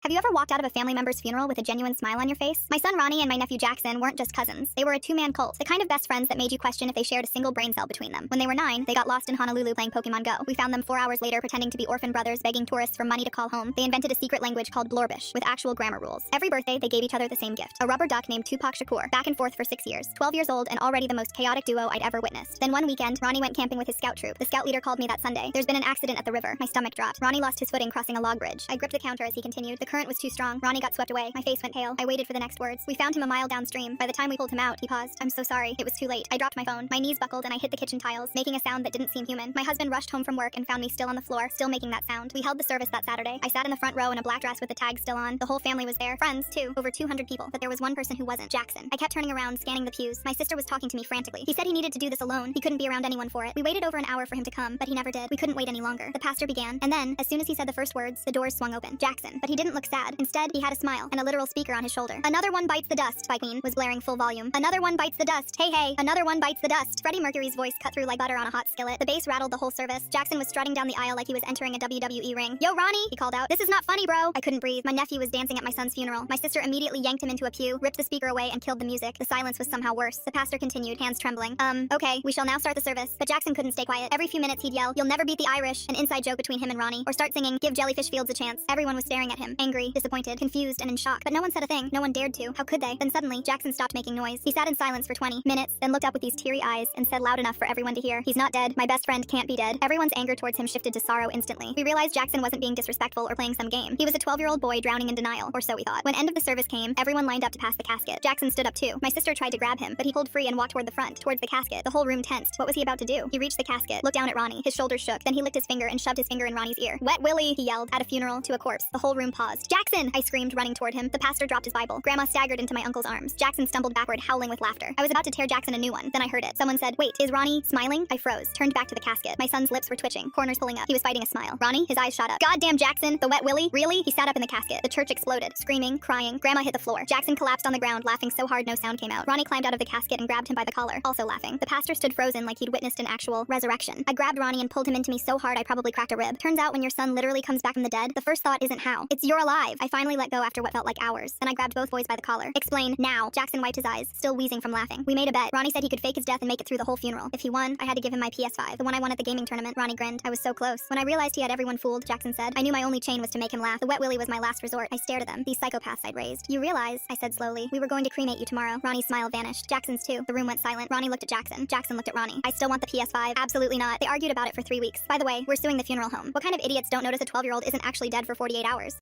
Have you ever walked out of a family member's funeral with a genuine smile on your face? My son Ronnie and my nephew Jackson weren't just cousins. They were a two-man cult, the kind of best friends that made you question if they shared a single brain cell between them. When they were 9, they got lost in Honolulu playing Pokemon Go. We found them 4 hours later pretending to be orphan brothers begging tourists for money to call home. They invented a secret language called Blorbish, with actual grammar rules. Every birthday, they gave each other the same gift, a rubber duck named Tupac Shakur, back and forth for 6 years. 12 years old and already the most chaotic duo I'd ever witnessed. Then one weekend, Ronnie went camping with his scout troop. The scout leader called me that Sunday. There's been an accident at the river. My stomach dropped. Ronnie lost his footing crossing a log bridge. I gripped the counter as he continued. The current was too strong. Ronnie got swept away. My face went pale. I waited for the next words. We found him a mile downstream. By the time we pulled him out, he paused. I'm so sorry. It was too late. I dropped my phone. My knees buckled and I hit the kitchen tiles, making a sound that didn't seem human. My husband rushed home from work and found me still on the floor, still making that sound. We held the service that Saturday. I sat in the front row in a black dress with the tag still on. The whole family was there. Friends, too. Over 200 people. But there was one person who wasn't. Jackson. I kept turning around, scanning the pews. My sister was talking to me frantically. He said he needed to do this alone. He couldn't be around anyone for it. We waited over an hour for him to come, but he never did. We couldn't wait any longer. The pastor began, and then, as soon as he said the first words, the doors swung open. Jackson. But he didn't look sad. Instead, he had a smile and a literal speaker on his shoulder. Another one bites the dust, by Queen was blaring full volume. Another one bites the dust. Hey, hey. Another one bites the dust. Freddie Mercury's voice cut through like butter on a hot skillet. The bass rattled the whole service. Jackson was strutting down the aisle like he was entering a WWE ring. Yo, Ronnie, he called out. This is not funny, bro. I couldn't breathe. My nephew was dancing at my son's funeral. My sister immediately yanked him into a pew, ripped the speaker away, and killed the music. The silence was somehow worse. The pastor continued, hands trembling. Okay, we shall now start the service. But Jackson couldn't stay quiet. Every few minutes he'd yell, "You'll never beat the Irish," an inside joke between him and Ronnie, or start singing, "Give Jellyfish Fields a chance." Everyone was staring at him, angry, disappointed, confused, and in shock. But no one said a thing. No one dared to. How could they? Then suddenly, Jackson stopped making noise. He sat in silence for 20 minutes, then looked up with these teary eyes and said loud enough for everyone to hear, "He's not dead. My best friend can't be dead." Everyone's anger towards him shifted to sorrow instantly. We realized Jackson wasn't being disrespectful or playing some game. He was a 12-year-old boy drowning in denial, or so we thought. When end of the service came, everyone lined up to pass the casket. Jackson stood up too. My sister tried to grab him, but he pulled free and walked toward the front, towards the casket. The whole room tensed. What was he about to do? He reached the casket, looked down at Ronnie. His shoulders shook. Then he licked his finger and shoved his finger in Ronnie's ear. "Wet Willie," he yelled. At a funeral, to a corpse. The whole room paused. "Jackson!" I screamed, running toward him. The pastor dropped his Bible. Grandma staggered into my uncle's arms. Jackson stumbled backward, howling with laughter. I was about to tear Jackson a new one. Then I heard it. Someone said, "Wait, is Ronnie smiling?" I froze, turned back to the casket. My son's lips were twitching, corners pulling up. He was fighting a smile. Ronnie, his eyes shot up. "Goddamn Jackson, the Wet Willie? Really?" He sat up in the casket. The church exploded, screaming, crying. Grandma hit the floor. Jackson collapsed on the ground, laughing so hard no sound came out. Ronnie climbed out of the casket and grabbed him by the collar, also laughing. The pastor stood frozen like he'd witnessed an actual resurrection. I grabbed Ronnie and pulled him into me so hard I probably cracked a rib. Turns out when your son literally comes back from the dead, the first thought isn't how. It's "you're alive." I finally let go after what felt like hours. Then I grabbed both boys by the collar. "Explain, now." Jackson wiped his eyes, still wheezing from laughing. We made a bet. Ronnie said he could fake his death and make it through the whole funeral. If he won, I had to give him my PS5, the one I won at the gaming tournament. Ronnie grinned. I was so close. When I realized he had everyone fooled, Jackson said, "I knew my only chain was to make him laugh. The Wet Willie was my last resort." I stared at them, these psychopaths I'd raised. "You realize," I said slowly, "we were going to cremate you tomorrow." Ronnie's smile vanished. Jackson's too. The room went silent. Ronnie looked at Jackson. Jackson looked at Ronnie. "I still want the PS5. Absolutely not." They argued about it for 3 weeks. By the way, we're suing the funeral home. What kind of idiots don't notice a 12-year-old isn't actually dead for 48 hours?